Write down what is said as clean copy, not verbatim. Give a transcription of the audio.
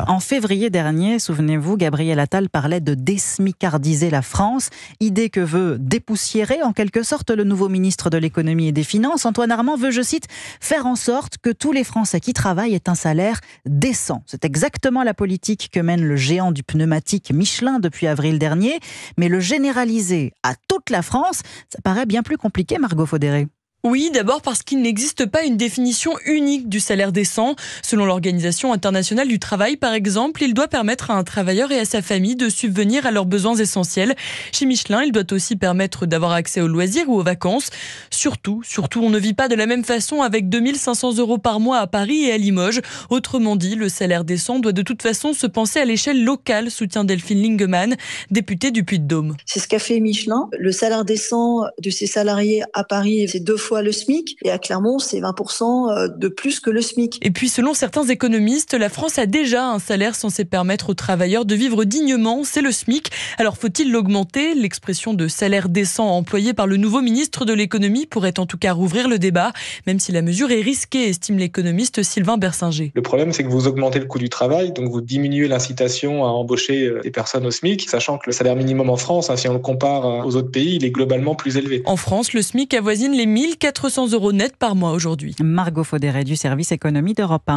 En février dernier, souvenez-vous, Gabriel Attal parlait de désmicardiser la France, idée que veut dépoussiérer en quelque sorte le nouveau ministre de l'économie et des finances. Antoine Armand veut, je cite, faire en sorte que tous les Français qui travaillent aient un salaire décent. C'est exactement la politique que mène le géant du pneumatique Michelin depuis avril dernier, mais le généraliser à toute la France, ça paraît bien plus compliqué, Margot Faudéré. Oui, d'abord parce qu'il n'existe pas une définition unique du salaire décent. Selon l'Organisation internationale du travail, par exemple, il doit permettre à un travailleur et à sa famille de subvenir à leurs besoins essentiels. Chez Michelin, il doit aussi permettre d'avoir accès aux loisirs ou aux vacances. Surtout, on ne vit pas de la même façon avec 2 500 € par mois à Paris et à Limoges. Autrement dit, le salaire décent doit de toute façon se penser à l'échelle locale, soutient Delphine Lingemann, députée du Puy-de-Dôme. C'est ce qu'a fait Michelin. Le salaire décent de ses salariés à Paris, c'est 2 fois le SMIC, et à Clermont, c'est 20% de plus que le SMIC. Et puis, selon certains économistes, la France a déjà un salaire censé permettre aux travailleurs de vivre dignement, c'est le SMIC. Alors, faut-il l'augmenter ? L'expression de salaire décent employée par le nouveau ministre de l'économie pourrait en tout cas rouvrir le débat, même si la mesure est risquée, estime l'économiste Sylvain Bersinger. Le problème, c'est que vous augmentez le coût du travail, donc vous diminuez l'incitation à embaucher des personnes au SMIC, sachant que le salaire minimum en France, si on le compare aux autres pays, il est globalement plus élevé. En France, le SMIC avoisine les 1 400 € net par mois aujourd'hui. Margot Faudéré du service économie d'Europe 1.